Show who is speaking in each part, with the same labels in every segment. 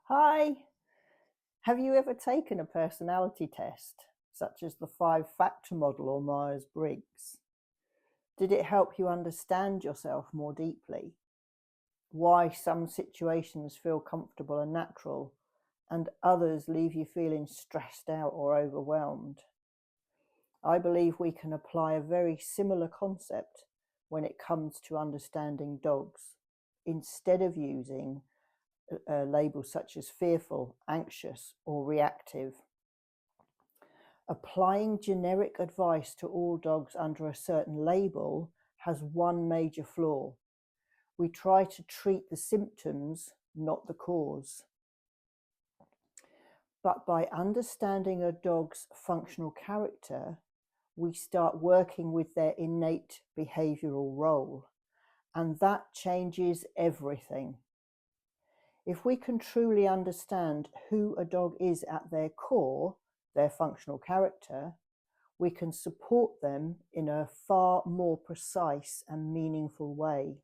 Speaker 1: Hi, have you ever taken a personality test, such as the five-factor model or Myers-Briggs? Did it help you understand yourself more deeply? Why some situations feel comfortable and natural, and others leave you feeling stressed out or overwhelmed? I believe we can apply a very similar concept when it comes to understanding dogs, instead of using labels such as fearful, anxious, or reactive. Applying generic advice to all dogs under a certain label has one major flaw. We try to treat the symptoms, not the cause. But by understanding a dog's functional character, we start working with their innate behavioural role, and that changes everything. If we can truly understand who a dog is at their core, their functional character, we can support them in a far more precise and meaningful way.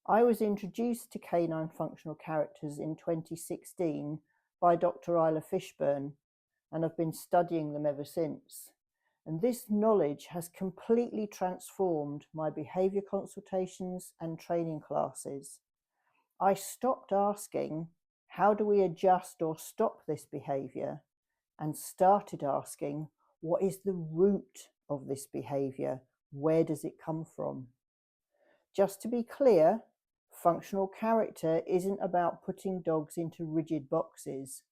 Speaker 1: I was introduced to canine functional characters in 2016 by Dr Isla Fishburn, and I've been studying them ever since. And this knowledge has completely transformed my behaviour consultations and training classes. I stopped asking, how do we adjust or stop this behaviour? And started asking, what is the root of this behaviour? Where does it come from? Just to be clear, functional character isn't about putting dogs into rigid boxes.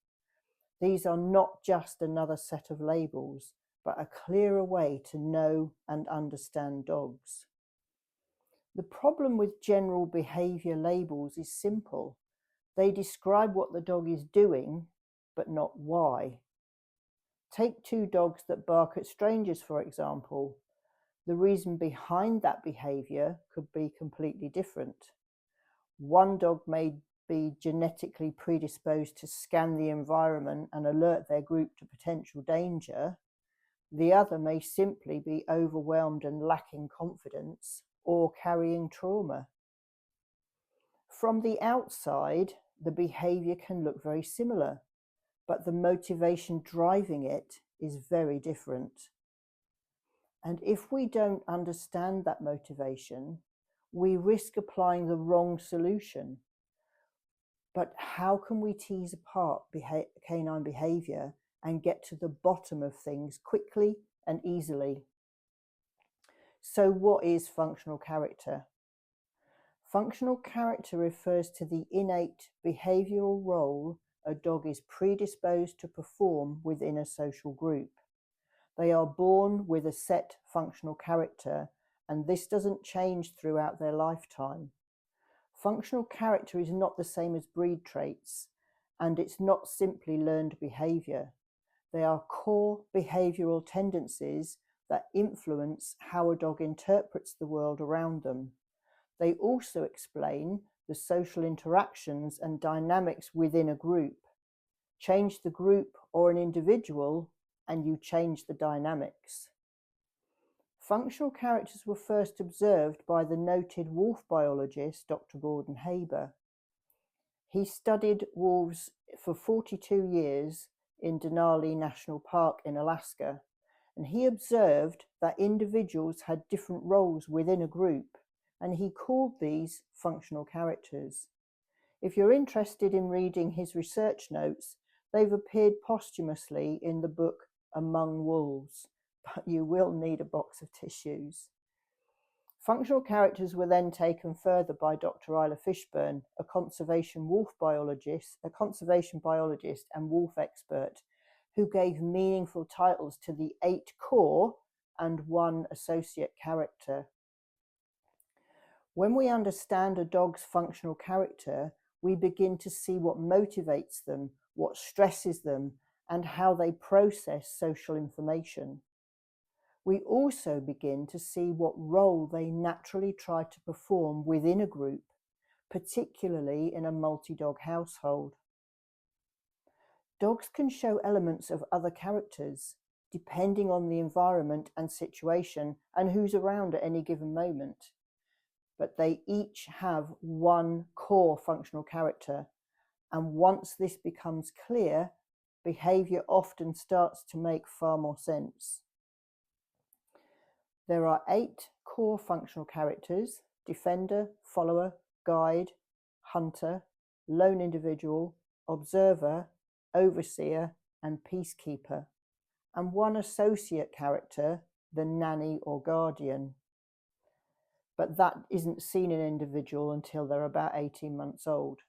Speaker 1: These are not just another set of labels, but a clearer way to know and understand dogs. The problem with general behaviour labels is simple. They describe what the dog is doing, but not why. Take two dogs that bark at strangers, for example. The reason behind that behaviour could be completely different. One dog may be genetically predisposed to scan the environment and alert their group to potential danger. The other may simply be overwhelmed and lacking confidence or carrying trauma. From the outside, the behaviour can look very similar, but the motivation driving it is very different. And if we don't understand that motivation, we risk applying the wrong solution. But how can we tease apart canine behaviour and get to the bottom of things quickly and easily? So what is functional character? Functional character refers to the innate behavioural role a dog is predisposed to perform within a social group. They are born with a set functional character, and this doesn't change throughout their lifetime. Functional character is not the same as breed traits, and it's not simply learned behaviour. They are core behavioural tendencies that influence how a dog interprets the world around them. They also explain the social interactions and dynamics within a group. Change the group or an individual, and you change the dynamics. Functional characters were first observed by the noted wolf biologist Dr Gordon Haber. He studied wolves for 42 years in Denali National Park in Alaska, and he observed that individuals had different roles within a group, and he called these functional characters. If you're interested in reading his research notes, they've appeared posthumously in the book Among Wolves, but you will need a box of tissues. Functional characters were then taken further by Dr Isla Fishburn, a conservation biologist and wolf expert, who gave meaningful titles to the 8 core and 1 associate character. When we understand a dog's functional character, we begin to see what motivates them, what stresses them, and how they process social information. We also begin to see what role they naturally try to perform within a group, particularly in a multi-dog household. Dogs can show elements of other characters, depending on the environment and situation and who's around at any given moment. But they each have one core functional character, And once this becomes clear, behaviour often starts to make far more sense. There are 8 core functional characters: defender, follower, guide, hunter, lone individual, observer, overseer, and peacekeeper, and 1 associate character, the nanny or guardian. But that isn't seen in an individual until they're about 18 months old.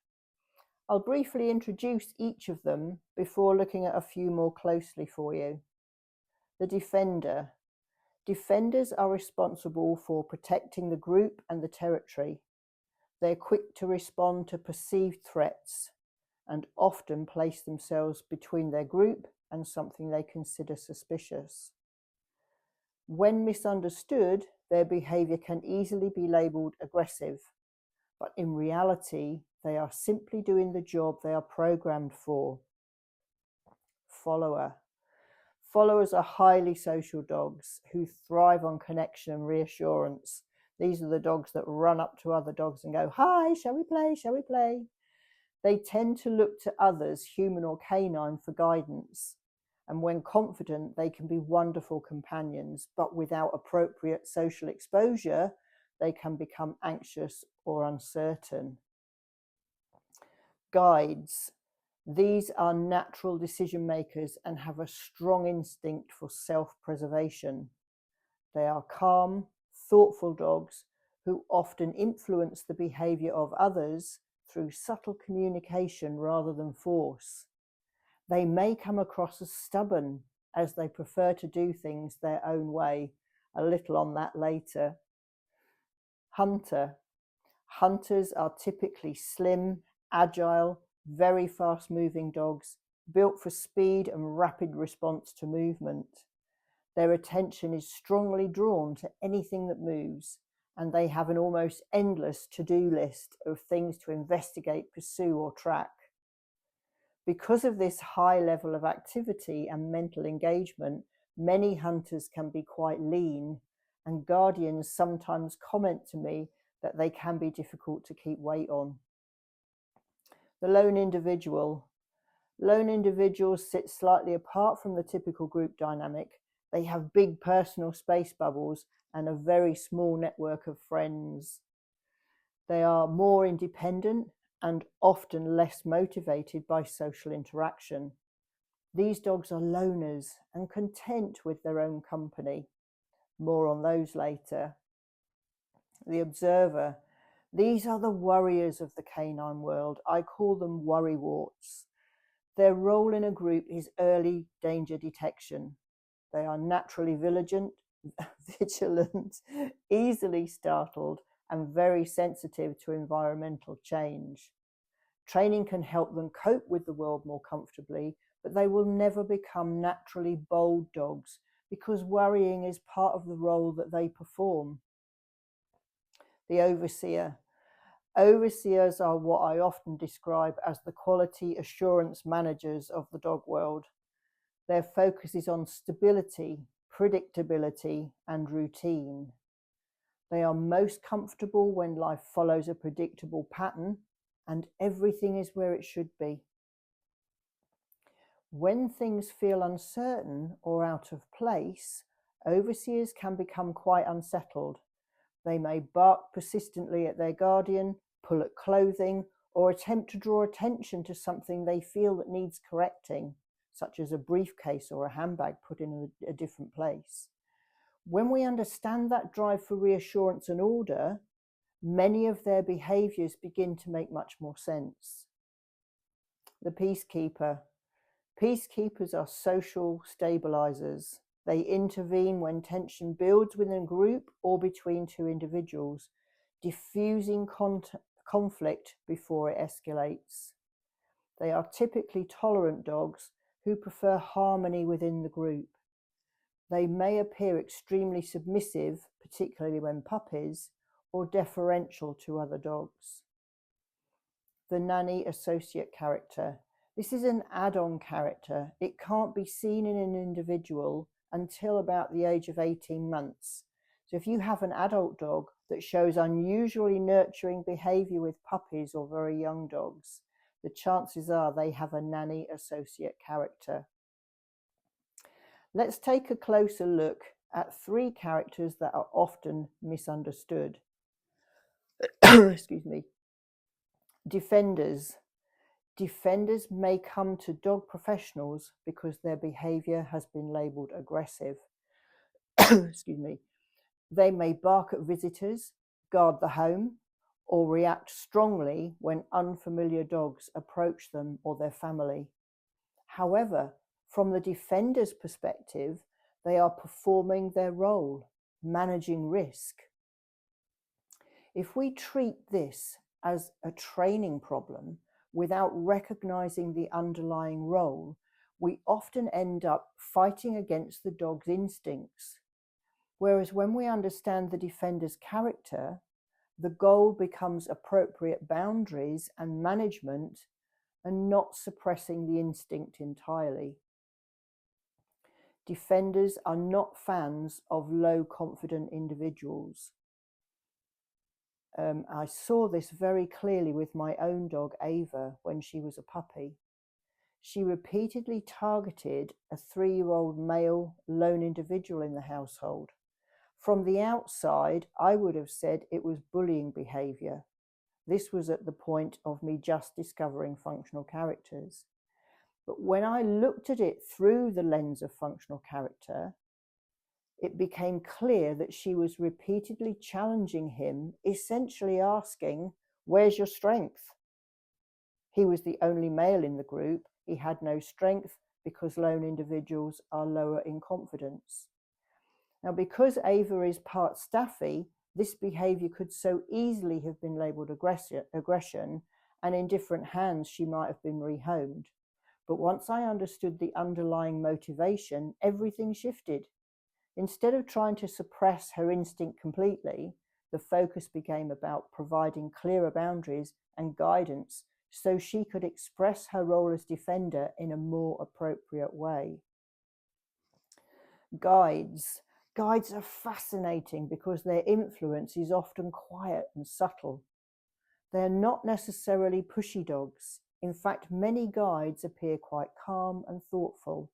Speaker 1: I'll briefly introduce each of them before looking at a few more closely for you. The defender. Defenders are responsible for protecting the group and the territory. They're quick to respond to perceived threats and often place themselves between their group and something they consider suspicious. When misunderstood, their behaviour can easily be labelled aggressive, but in reality, they are simply doing the job they are programmed for. Follower. Followers are highly social dogs who thrive on connection and reassurance. These are the dogs that run up to other dogs and go, "Hi, shall we play? Shall we play?" They tend to look to others, human or canine, for guidance. And when confident, they can be wonderful companions, but without appropriate social exposure, they can become anxious or uncertain. Guides. These are natural decision makers and have a strong instinct for self-preservation. They are calm, thoughtful dogs who often influence the behaviour of others through subtle communication rather than force. They may come across as stubborn, as they prefer to do things their own way. A little on that later. Hunter. Hunters are typically slim, agile, very fast-moving dogs, built for speed and rapid response to movement. Their attention is strongly drawn to anything that moves, and they have an almost endless to-do list of things to investigate, pursue, or track. Because of this high level of activity and mental engagement, many hunters can be quite lean, and guardians sometimes comment to me that they can be difficult to keep weight on. The lone individual. Lone individuals sit slightly apart from the typical group dynamic. They have big personal space bubbles and a very small network of friends. They are more independent and often less motivated by social interaction. These dogs are loners and content with their own company. More on those later. The observer. These are the worriers of the canine world. I call them worrywarts. Their role in a group is early danger detection. They are naturally vigilant, easily startled, and very sensitive to environmental change. Training can help them cope with the world more comfortably, but they will never become naturally bold dogs because worrying is part of the role that they perform. The overseer. Overseers are what I often describe as the quality assurance managers of the dog world. Their focus is on stability, predictability, and routine. They are most comfortable when life follows a predictable pattern and everything is where it should be. When things feel uncertain or out of place, overseers can become quite unsettled. They may bark persistently at their guardian, pull at clothing, or attempt to draw attention to something they feel that needs correcting, such as a briefcase or a handbag put in a different place. When we understand that drive for reassurance and order, many of their behaviours begin to make much more sense. The peacekeeper. Peacekeepers are social stabilizers. They intervene when tension builds within a group or between 2 individuals, diffusing conflict before it escalates. They are typically tolerant dogs who prefer harmony within the group. They may appear extremely submissive, particularly when puppies, or deferential to other dogs. The nanny associate character. This is an add-on character. It can't be seen in an individual until about the age of 18 months. So if you have an adult dog that shows unusually nurturing behaviour with puppies or very young dogs, the chances are they have a nanny associate character. Let's take a closer look at 3 characters that are often misunderstood. Excuse me. Defenders. Defenders may come to dog professionals because their behaviour has been labelled aggressive. Excuse me. They may bark at visitors, guard the home, or react strongly when unfamiliar dogs approach them or their family. However, from the defender's perspective, they are performing their role, managing risk. If we treat this as a training problem without recognizing the underlying role, we often end up fighting against the dog's instincts. Whereas when we understand the defender's character, the goal becomes appropriate boundaries and management and not suppressing the instinct entirely. Defenders are not fans of low confident individuals. I saw this very clearly with my own dog Ava when she was a puppy. She repeatedly targeted a 3-year-old male lone individual in the household. From the outside, I would have said it was bullying behaviour. This was at the point of me just discovering functional characters. But when I looked at it through the lens of functional character, it became clear that she was repeatedly challenging him, essentially asking, "Where's your strength?" He was the only male in the group. He had no strength because lone individuals are lower in confidence. Now, because Ava is part Staffy, this behaviour could so easily have been labelled aggression, and in different hands she might have been rehomed. But once I understood the underlying motivation, everything shifted. Instead of trying to suppress her instinct completely, the focus became about providing clearer boundaries and guidance so she could express her role as defender in a more appropriate way. Guides. Guides are fascinating because their influence is often quiet and subtle. They are not necessarily pushy dogs. In fact, many guides appear quite calm and thoughtful.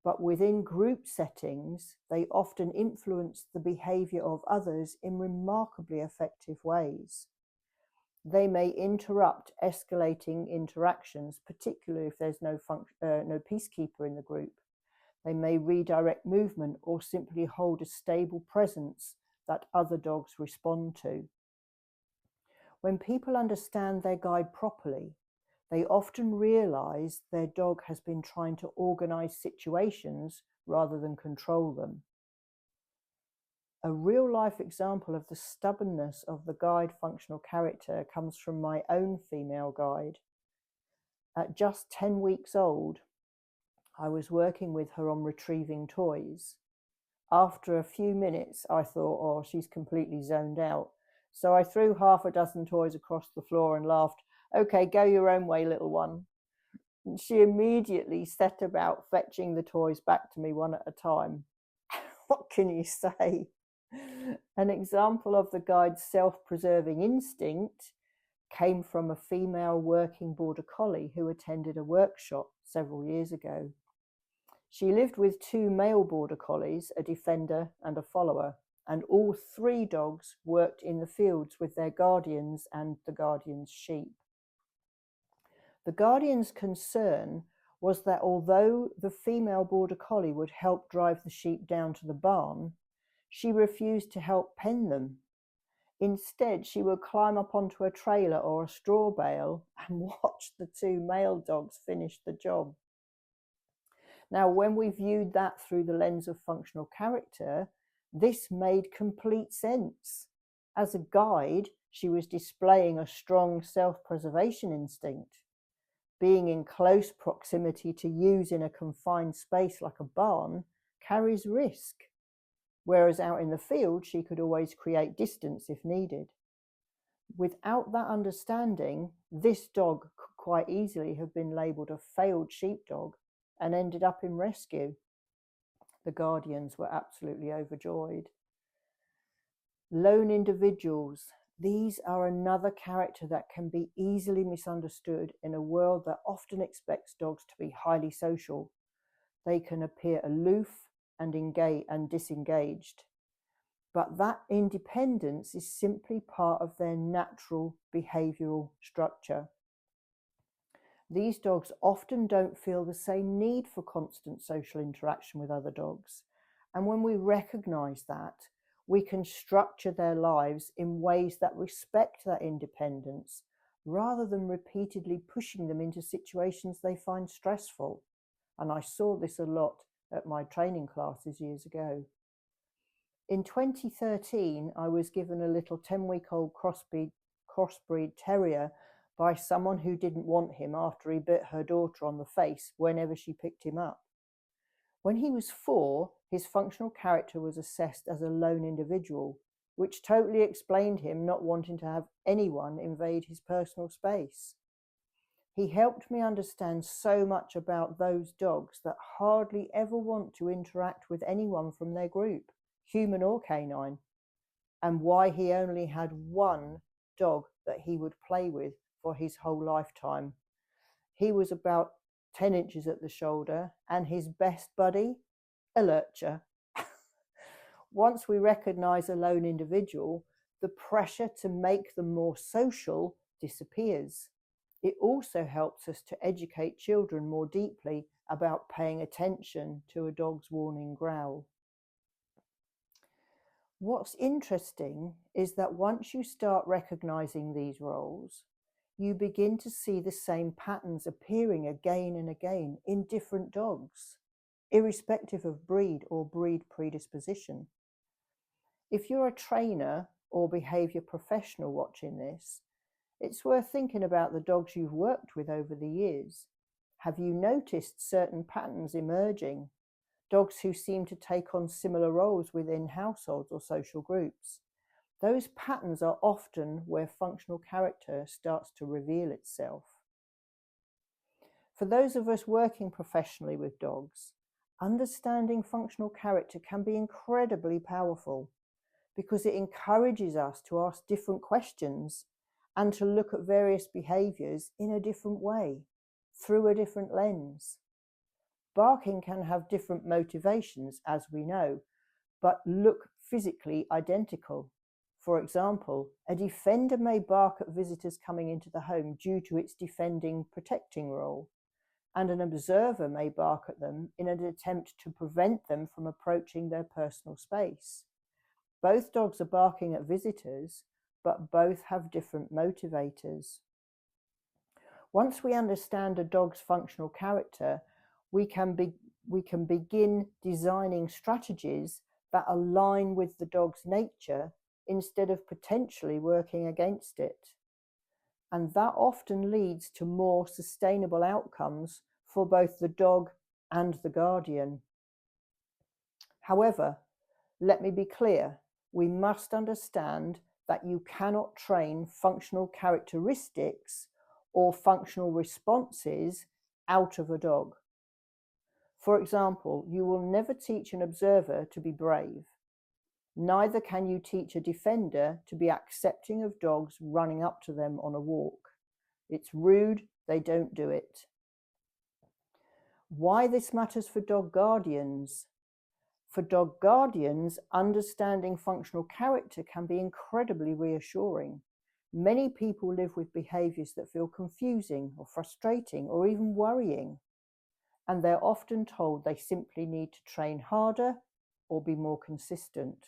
Speaker 1: But within group settings, they often influence the behaviour of others in remarkably effective ways. They may interrupt escalating interactions, particularly if there's no peacekeeper in the group. They may redirect movement or simply hold a stable presence that other dogs respond to. When people understand their guide properly, they often realise their dog has been trying to organise situations rather than control them. A real-life example of the stubbornness of the guide functional character comes from my own female guide. At just 10 weeks old, I was working with her on retrieving toys. After a few minutes, I thought, oh, she's completely zoned out. So I threw half a dozen toys across the floor and laughed, "Okay, go your own way, little one." And she immediately set about fetching the toys back to me one at a time. What can you say? An example of the guide's self-preserving instinct came from a female working border collie who attended a workshop several years ago. She lived with 2 male border collies, a defender and a follower, and all 3 dogs worked in the fields with their guardians and the guardian's sheep. The guardian's concern was that although the female border collie would help drive the sheep down to the barn, she refused to help pen them. Instead, she would climb up onto a trailer or a straw bale and watch the 2 male dogs finish the job. Now, when we viewed that through the lens of functional character, this made complete sense. As a guide, she was displaying a strong self-preservation instinct. Being in close proximity to use in a confined space like a barn carries risk, whereas out in the field, she could always create distance if needed. Without that understanding, this dog could quite easily have been labelled a failed sheepdog and ended up in rescue. The guardians were absolutely overjoyed. Lone individuals. These are another character that can be easily misunderstood in a world that often expects dogs to be highly social. They can appear aloof and disengaged, but that independence is simply part of their natural behavioural structure. These dogs often don't feel the same need for constant social interaction with other dogs. And when we recognise that, we can structure their lives in ways that respect that independence, rather than repeatedly pushing them into situations they find stressful. And I saw this a lot at my training classes years ago. In 2013, I was given a little 10-week-old crossbreed terrier by someone who didn't want him after he bit her daughter on the face whenever she picked him up. When he was 4, his functional character was assessed as a lone individual, which totally explained him not wanting to have anyone invade his personal space. He helped me understand so much about those dogs that hardly ever want to interact with anyone from their group, human or canine, and why he only had one dog that he would play with for his whole lifetime. He was about 10 inches at the shoulder, and his best buddy, a lurcher. Once we recognize a lone individual, the pressure to make them more social disappears. It also helps us to educate children more deeply about paying attention to a dog's warning growl. What's interesting is that once you start recognizing these roles, you begin to see the same patterns appearing again and again in different dogs, irrespective of breed or breed predisposition. If you're a trainer or behavior professional watching this, it's worth thinking about the dogs you've worked with over the years. Have you noticed certain patterns emerging? Dogs who seem to take on similar roles within households or social groups. Those patterns are often where functional character starts to reveal itself. For those of us working professionally with dogs, understanding functional character can be incredibly powerful because it encourages us to ask different questions and to look at various behaviours in a different way, through a different lens. Barking can have different motivations, as we know, but look physically identical. For example, a defender may bark at visitors coming into the home due to its defending, protecting role, and an observer may bark at them in an attempt to prevent them from approaching their personal space. Both dogs are barking at visitors, but both have different motivators. Once we understand a dog's functional character, we can begin designing strategies that align with the dog's nature instead of potentially working against it. And that often leads to more sustainable outcomes for both the dog and the guardian. However, let me be clear, we must understand that you cannot train functional characteristics or functional responses out of a dog. For example, you will never teach an observer to be brave. Neither can you teach a defender to be accepting of dogs running up to them on a walk. It's rude, they don't do it. Why this matters for dog guardians? For dog guardians, understanding functional character can be incredibly reassuring. Many people live with behaviours that feel confusing or frustrating or even worrying, and they're often told they simply need to train harder or be more consistent.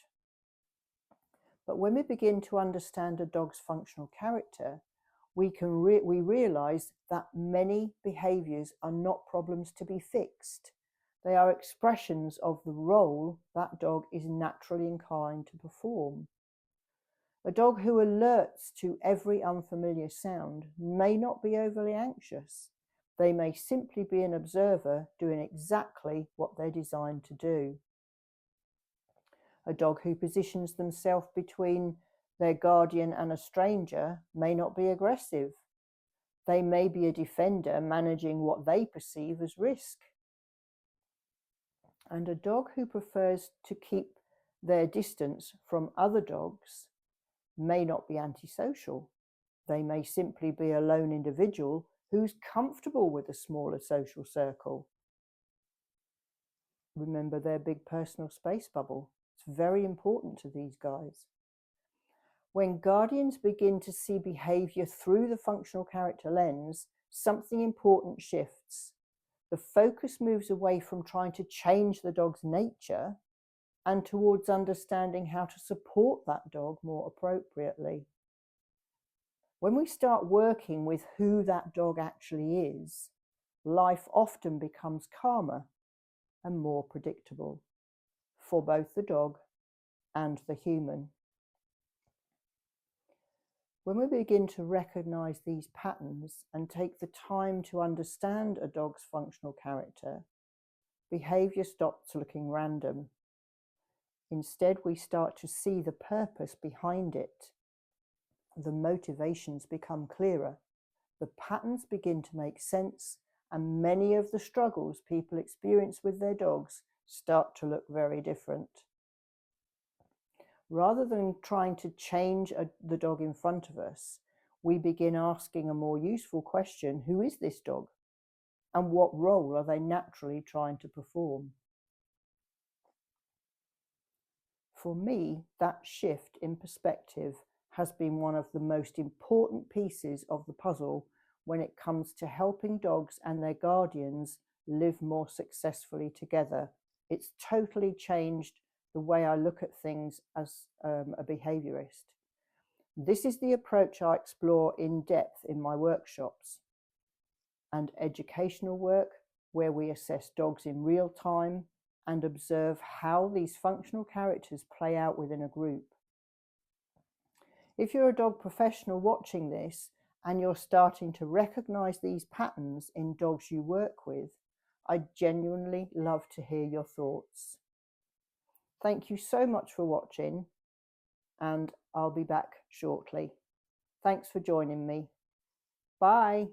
Speaker 1: But when we begin to understand a dog's functional character, we realise that many behaviours are not problems to be fixed. They are expressions of the role that dog is naturally inclined to perform. A dog who alerts to every unfamiliar sound may not be overly anxious. They may simply be an observer doing exactly what they're designed to do. A dog who positions themselves between their guardian and a stranger may not be aggressive. They may be a defender managing what they perceive as risk. And a dog who prefers to keep their distance from other dogs may not be antisocial. They may simply be a lone individual who's comfortable with a smaller social circle. Remember their big personal space bubble. It's very important to these guys. When guardians begin to see behaviour through the functional character lens, something important shifts. The focus moves away from trying to change the dog's nature and towards understanding how to support that dog more appropriately. When we start working with who that dog actually is, life often becomes calmer and more predictable for both the dog and the human. When we begin to recognize these patterns and take the time to understand a dog's functional character, behavior stops looking random. Instead, we start to see the purpose behind it. The motivations become clearer, the patterns begin to make sense, and many of the struggles people experience with their dogs start to look very different. Rather than trying to change the dog in front of us, we begin asking a more useful question: who is this dog? And what role are they naturally trying to perform? For me, that shift in perspective has been one of the most important pieces of the puzzle when it comes to helping dogs and their guardians live more successfully together. It's totally changed the way I look at things as a behaviourist. This is the approach I explore in depth in my workshops and educational work, where we assess dogs in real time and observe how these functional characters play out within a group. If you're a dog professional watching this and you're starting to recognise these patterns in dogs you work with, I genuinely love to hear your thoughts. Thank you so much for watching, and I'll be back shortly. Thanks for joining me. Bye.